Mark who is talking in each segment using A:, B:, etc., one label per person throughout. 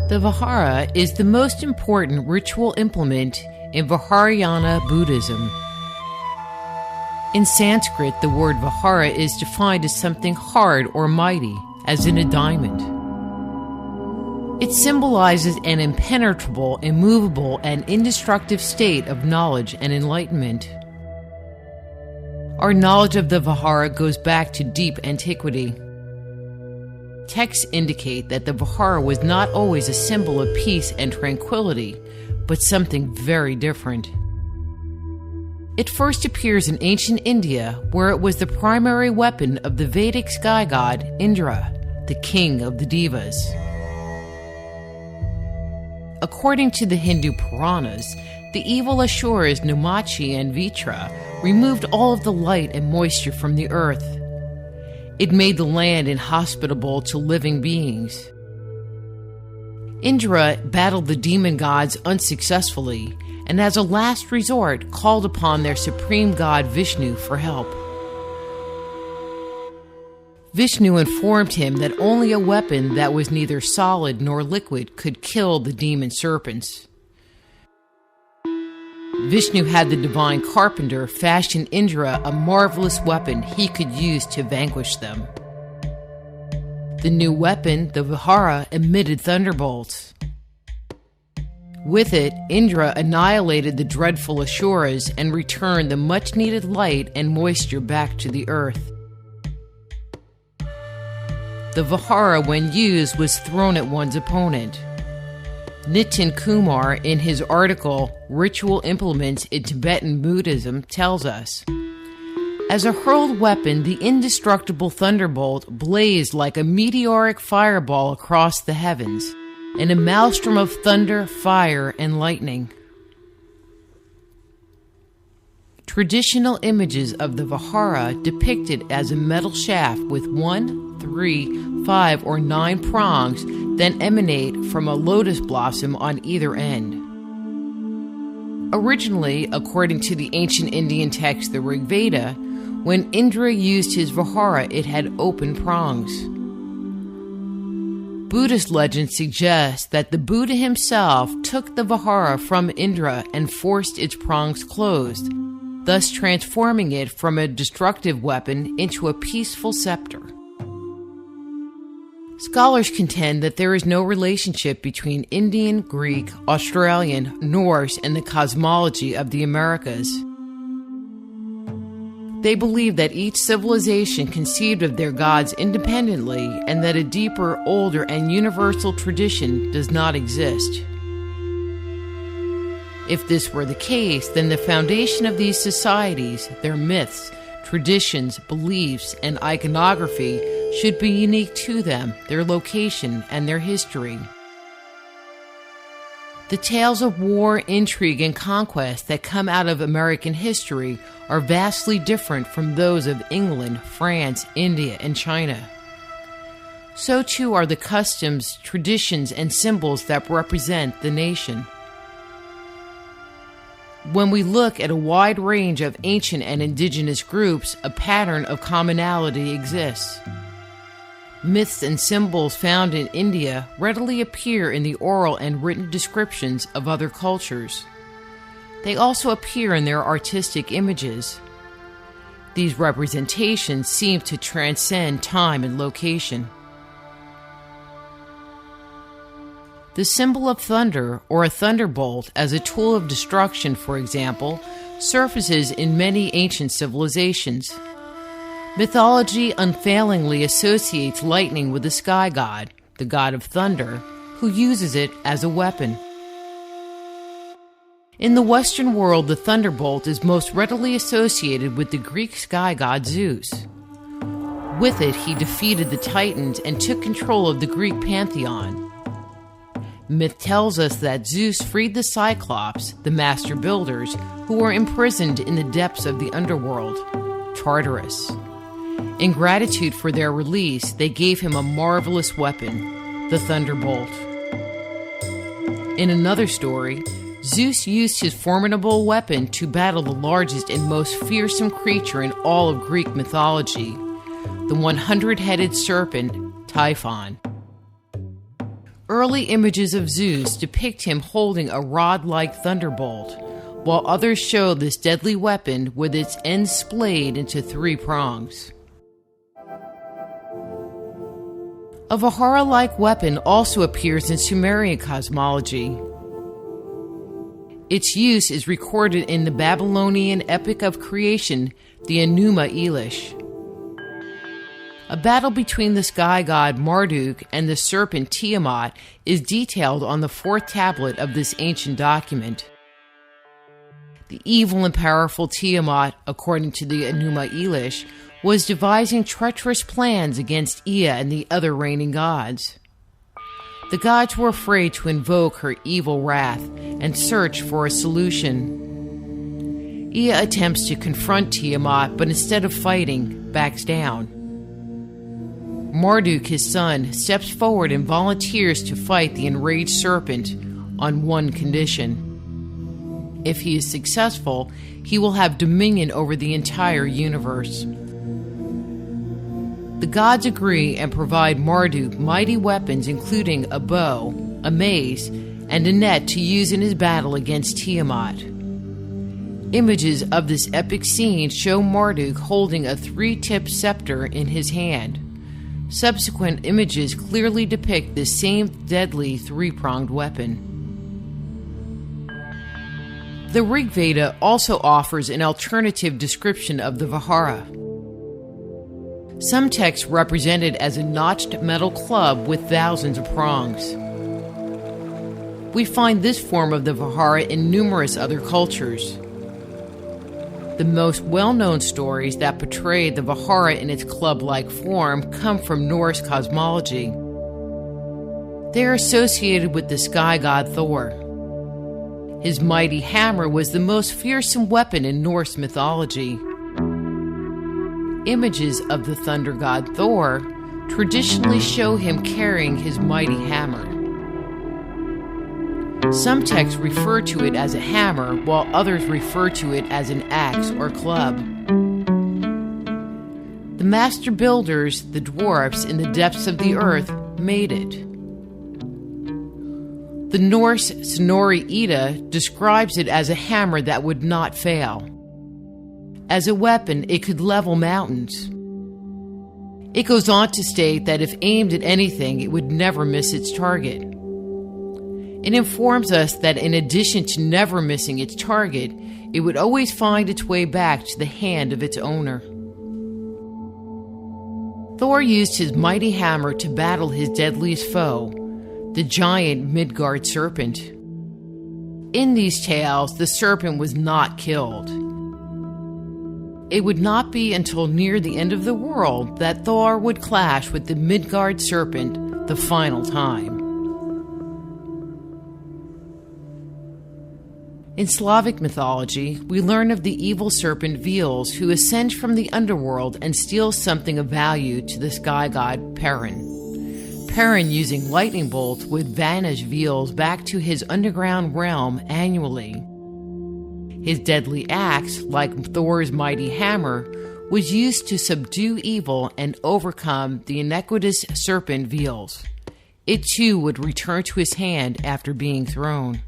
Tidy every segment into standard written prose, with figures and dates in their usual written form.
A: The vajra is the most important ritual implement in Vajrayana Buddhism. In Sanskrit, the word vajra is defined as something hard or mighty, as in a diamond. It symbolizes an impenetrable, immovable, and indestructible state of knowledge and enlightenment. Our knowledge of the vajra goes back to deep antiquity. Texts indicate that the vajra was not always a symbol of peace and tranquility, but something very different. It first appears in ancient India, where it was the primary weapon of the Vedic sky god Indra, the king of the Devas. According to the Hindu Puranas, the evil Asuras Numachi and Vitra removed all of the light and moisture from the earth. It made the land inhospitable to living beings. Indra battled the demon gods unsuccessfully, and as a last resort called upon their supreme god Vishnu for help. Vishnu informed him that only a weapon that was neither solid nor liquid could kill the demon serpents. Vishnu had the divine carpenter fashion Indra a marvelous weapon he could use to vanquish them. The new weapon, the vajra, emitted thunderbolts. With it, Indra annihilated the dreadful Asuras and returned the much-needed light and moisture back to the earth. The vajra, when used, was thrown at one's opponent. Nitin Kumar, in his article, Ritual Implements in Tibetan Buddhism, tells us, as a hurled weapon, the indestructible thunderbolt blazed like a meteoric fireball across the heavens, and a maelstrom of thunder, fire, and lightning. Traditional images of the vajra depict it as a metal shaft with 1, 3, 5, or 9 prongs that emanate from a lotus blossom on either end. Originally, according to the ancient Indian text, the Rig Veda, when Indra used his vajra, it had open prongs. Buddhist legend suggests that the Buddha himself took the vajra from Indra and forced its prongs closed, thus transforming it from a destructive weapon into a peaceful scepter. Scholars contend that there is no relationship between Indian, Greek, Australian, Norse, and the cosmology of the Americas. They believe that each civilization conceived of their gods independently and that a deeper, older, and universal tradition does not exist. If this were the case, then the foundation of these societies, their myths, traditions, beliefs, and iconography should be unique to them, their location, and their history. The tales of war, intrigue, and conquest that come out of American history are vastly different from those of England, France, India, and China. So too are the customs, traditions, and symbols that represent the nation. When we look at a wide range of ancient and indigenous groups, a pattern of commonality exists. Myths and symbols found in India readily appear in the oral and written descriptions of other cultures. They also appear in their artistic images. These representations seem to transcend time and location. The symbol of thunder, or a thunderbolt, as a tool of destruction, for example, surfaces in many ancient civilizations. Mythology unfailingly associates lightning with the sky god, the god of thunder, who uses it as a weapon. In the Western world, the thunderbolt is most readily associated with the Greek sky god Zeus. With it, he defeated the Titans and took control of the Greek pantheon. Myth tells us that Zeus freed the Cyclops, the master builders, who were imprisoned in the depths of the underworld, Tartarus. In gratitude for their release, they gave him a marvelous weapon, the thunderbolt. In another story, Zeus used his formidable weapon to battle the largest and most fearsome creature in all of Greek mythology, the 100-headed serpent, Typhon. Early images of Zeus depict him holding a rod-like thunderbolt, while others show this deadly weapon with its ends splayed into 3 prongs. A vajra-like weapon also appears in Sumerian cosmology. Its use is recorded in the Babylonian epic of creation, the Enuma Elish. A battle between the sky god Marduk and the serpent Tiamat is detailed on the 4th tablet of this ancient document. The evil and powerful Tiamat, according to the Enuma Elish, was devising treacherous plans against Ea and the other reigning gods. The gods were afraid to invoke her evil wrath and search for a solution. Ea attempts to confront Tiamat, but instead of fighting, backs down. Marduk, his son, steps forward and volunteers to fight the enraged serpent on one condition. If he is successful, he will have dominion over the entire universe. The gods agree and provide Marduk mighty weapons including a bow, a mace, and a net to use in his battle against Tiamat. Images of this epic scene show Marduk holding a 3-tipped scepter in his hand. Subsequent images clearly depict the same deadly 3-pronged weapon. The Rig Veda also offers an alternative description of the vajra. Some texts represent it as a notched metal club with thousands of prongs. We find this form of the vajra in numerous other cultures. The most well-known stories that portray the vajra in its club-like form come from Norse cosmology. They are associated with the sky god Thor. His mighty hammer was the most fearsome weapon in Norse mythology. Images of the thunder god Thor traditionally show him carrying his mighty hammer. Some texts refer to it as a hammer, while others refer to it as an axe or club. The master builders, the dwarfs in the depths of the earth, made it. The Norse Snorri Edda describes it as a hammer that would not fail. As a weapon, it could level mountains. It goes on to state that if aimed at anything, it would never miss its target. It informs us that in addition to never missing its target, it would always find its way back to the hand of its owner. Thor used his mighty hammer to battle his deadliest foe, the giant Midgard serpent. In these tales, the serpent was not killed. It would not be until near the end of the world that Thor would clash with the Midgard serpent the final time. In Slavic mythology, we learn of the evil serpent Veles who ascends from the underworld and steals something of value to the sky god Perun. Perun, using lightning bolts, would banish Veles back to his underground realm annually. His deadly axe, like Thor's mighty hammer, was used to subdue evil and overcome the iniquitous serpent Veles. It too would return to his hand after being thrown.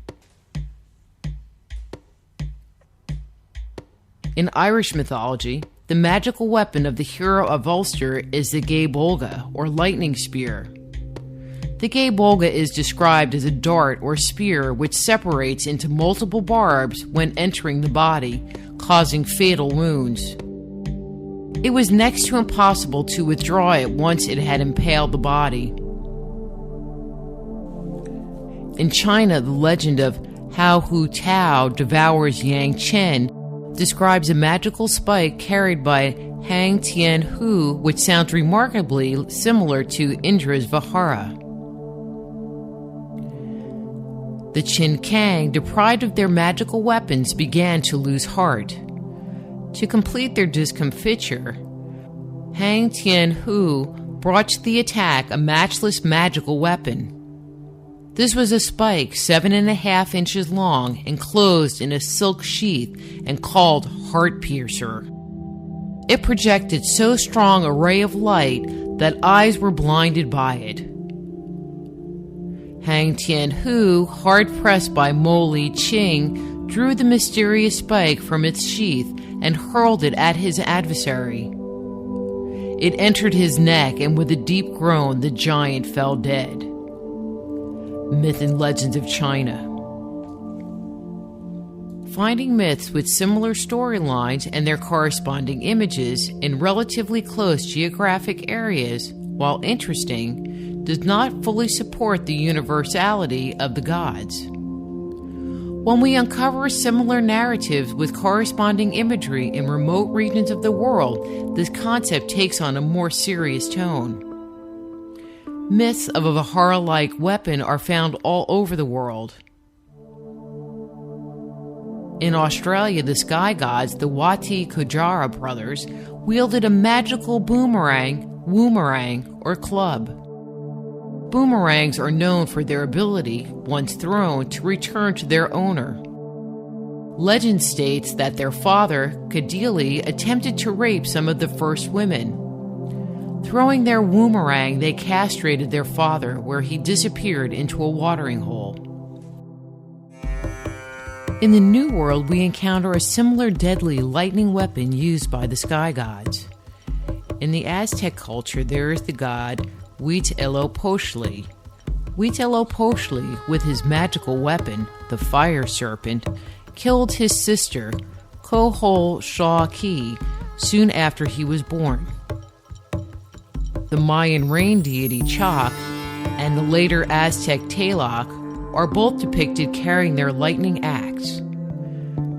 A: In Irish mythology, the magical weapon of the hero of Ulster is the Gay Bolga, or lightning spear. The Gay Bolga is described as a dart or spear which separates into multiple barbs when entering the body, causing fatal wounds. It was next to impossible to withdraw it once it had impaled the body. In China, the legend of Hao Hu Tao devours Yang Chen describes a magical spike carried by Hang Tian Hu, which sounds remarkably similar to Indra's vajra. The Qin Kang, deprived of their magical weapons, began to lose heart. To complete their discomfiture, Hang Tian Hu brought to the attack a matchless magical weapon. This was a spike 7.5 inches long, enclosed in a silk sheath, and called Heart Piercer. It projected so strong a ray of light that eyes were blinded by it. Hang Tian-hu, hard-pressed by Mo Li-ching, drew the mysterious spike from its sheath and hurled it at his adversary. It entered his neck, and with a deep groan, the giant fell dead. Myth and Legends of China. Finding myths with similar storylines and their corresponding images in relatively close geographic areas, while interesting, does not fully support the universality of the gods. When we uncover similar narratives with corresponding imagery in remote regions of the world, this concept takes on a more serious tone. Myths of a vajra-like weapon are found all over the world. In Australia, the sky gods, the Wati Kujara brothers, wielded a magical boomerang, or club. Boomerangs are known for their ability, once thrown, to return to their owner. Legend states that their father, Kadili, attempted to rape some of the first women. Throwing their boomerang, they castrated their father, where he disappeared into a watering hole. In the New World, we encounter a similar deadly lightning weapon used by the sky gods. In the Aztec culture, there is the god Huitzilopochtli. Huitzilopochtli, with his magical weapon, the fire serpent, killed his sister, Coholxauhqui, soon after he was born. The Mayan rain deity Chac and the later Aztec Tlaloc are both depicted carrying their lightning axe.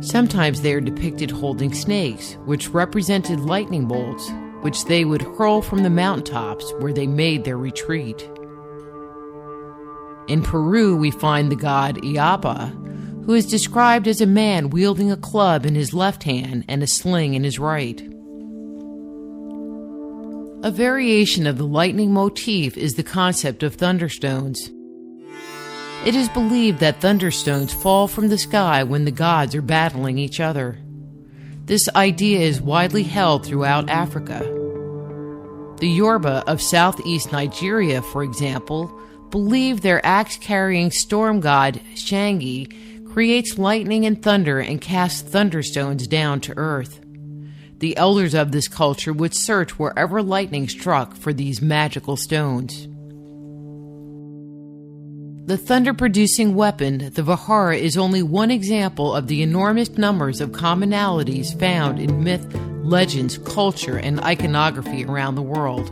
A: Sometimes they are depicted holding snakes, which represented lightning bolts, which they would hurl from the mountaintops where they made their retreat. In Peru, we find the god Iapa, who is described as a man wielding a club in his left hand and a sling in his right. A variation of the lightning motif is the concept of thunderstones. It is believed that thunderstones fall from the sky when the gods are battling each other. This idea is widely held throughout Africa. The Yoruba of southeast Nigeria, for example, believe their axe-carrying storm god Shangi creates lightning and thunder and casts thunderstones down to earth. The elders of this culture would search wherever lightning struck for these magical stones. The thunder-producing weapon, the vajra, is only one example of the enormous numbers of commonalities found in myth, legends, culture, and iconography around the world.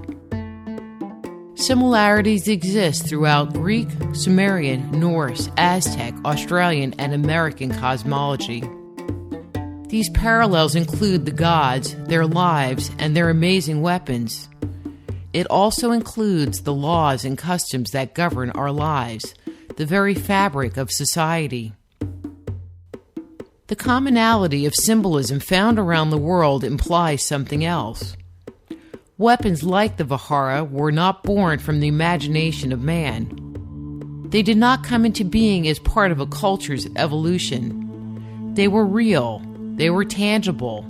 A: Similarities exist throughout Greek, Sumerian, Norse, Aztec, Australian, and American cosmology. These parallels include the gods, their lives, and their amazing weapons. It also includes the laws and customs that govern our lives, the very fabric of society. The commonality of symbolism found around the world implies something else. Weapons like the vajra were not born from the imagination of man. They did not come into being as part of a culture's evolution. They were real. They were tangible.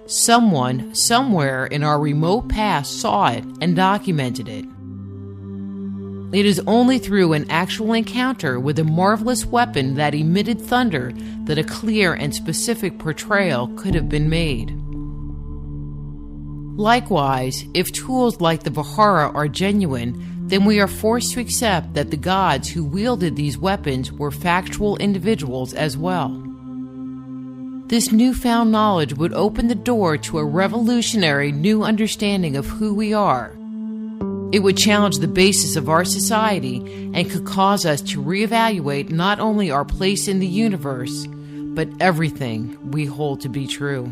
A: Someone, somewhere in our remote past saw it and documented it. It is only through an actual encounter with a marvelous weapon that emitted thunder that a clear and specific portrayal could have been made. Likewise, if tools like the vajra are genuine, then we are forced to accept that the gods who wielded these weapons were factual individuals as well. This newfound knowledge would open the door to a revolutionary new understanding of who we are. It would challenge the basis of our society and could cause us to reevaluate not only our place in the universe, but everything we hold to be true.